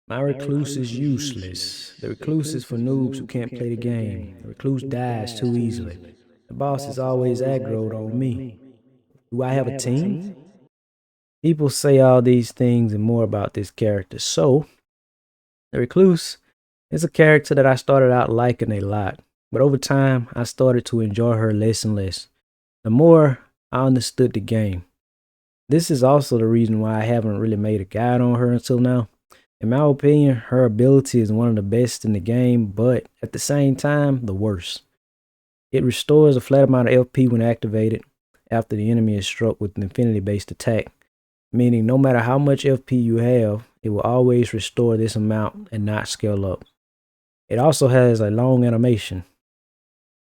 My Recluse is useless. The Recluse is for noobs who can't play the game. The Recluse dies too easily. The boss is always aggroed on me. Do I have a team? People say all these things and more about this character. So, the Recluse is a character that I started out liking a lot. But over time, I started to enjoy her less and less. The more I understood the game. This is also the reason why I haven't really made a guide on her until now. In my opinion, her ability is one of the best in the game, but at the same time, the worst. It restores a flat amount of FP when activated after the enemy is struck with an infinity based attack, meaning no matter how much FP you have, it will always restore this amount and not scale up. It also has a long animation,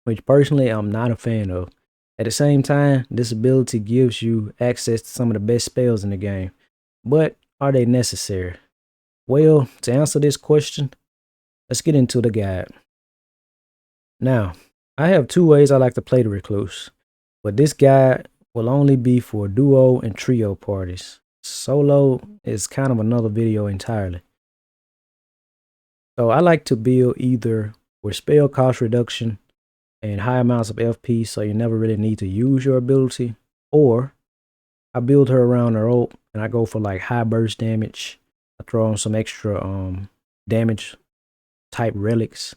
which personally I'm not a fan of. At the same time, this ability gives you access to some of the best spells in the game, but are they necessary? Well, to answer this question, let's get into the guide. Now, I have two ways I like to play the Recluse, but this guide will only be for duo and trio parties. Solo is kind of another video entirely. So I like to build either with spell cost reduction and high amounts of FP so you never really need to use your ability, or I build her around her ult and I go for like high burst damage. I throw on some extra damage type relics.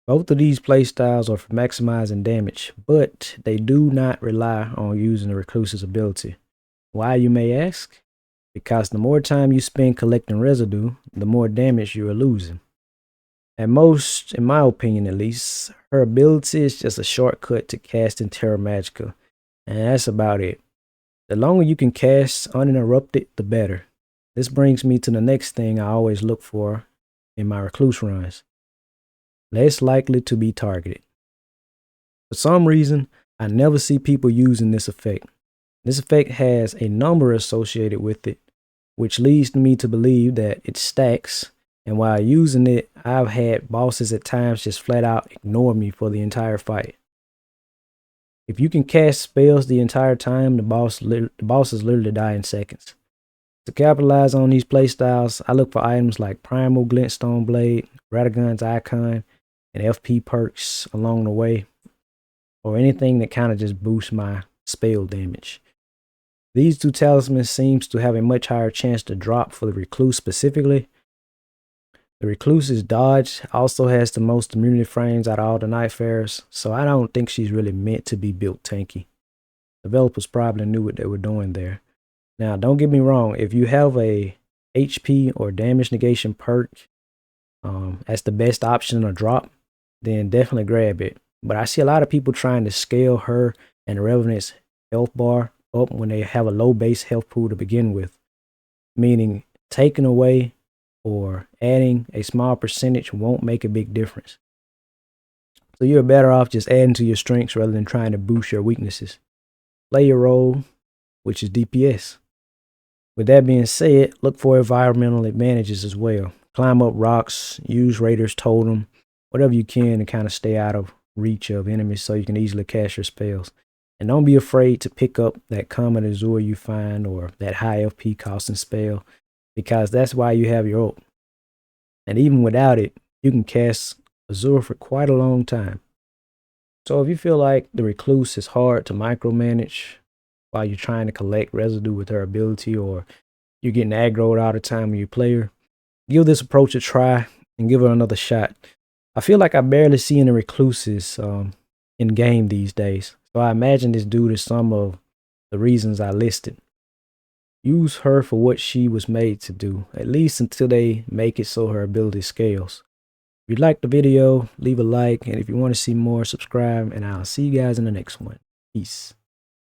Both of these playstyles are for maximizing damage, but they do not rely on using the Recluse's ability. Why, you may ask? Because the more time you spend collecting residue, the more damage you are losing. At most, in my opinion at least, her ability is just a shortcut to casting Terra Magica, and that's about it. The longer you can cast uninterrupted, the better. This brings me to the next thing I always look for in my Recluse runs. Less likely to be targeted. For some reason, I never see people using this effect. This effect has a number associated with it, which leads me to believe that it stacks, and while using it, I've had bosses at times just flat out ignore me for the entire fight. If you can cast spells the entire time, the bosses literally die in seconds. To capitalize on these playstyles, I look for items like Primal Glintstone Blade, Radagon's Icon, and FP perks along the way, or anything that kind of just boosts my spell damage. These two talismans seems to have a much higher chance to drop for the Recluse specifically. The Recluse's dodge also has the most immunity frames out of all the Nightfarers, so I don't think she's really meant to be built tanky. Developers probably knew what they were doing there. Now, don't get me wrong, if you have a HP or damage negation perk as the best option or drop, then definitely grab it. But I see a lot of people trying to scale her and the Revenant's health bar up when they have a low base health pool to begin with, meaning taking away or adding a small percentage won't make a big difference. So you're better off just adding to your strengths rather than trying to boost your weaknesses. Play your role, which is DPS. With that being said, look for environmental advantages as well. Climb up rocks, use Raider's Totem, whatever you can to kind of stay out of reach of enemies so you can easily cast your spells. And don't be afraid to pick up that common Azure you find or that high FP costing spell, because that's why you have your ult. And even without it, you can cast Azure for quite a long time. So if you feel like the Recluse is hard to micromanage while you're trying to collect residue with her ability, or you're getting aggroed all the time when you play her, give this approach a try and give her another shot. I feel like I barely see any Recluses in game these days, so I imagine this due to some of the reasons I listed. Use her for what she was made to do, at least until they make it so her ability scales. If you liked the video, leave a like, and if you want to see more, subscribe, and I'll see you guys in the next one. Peace.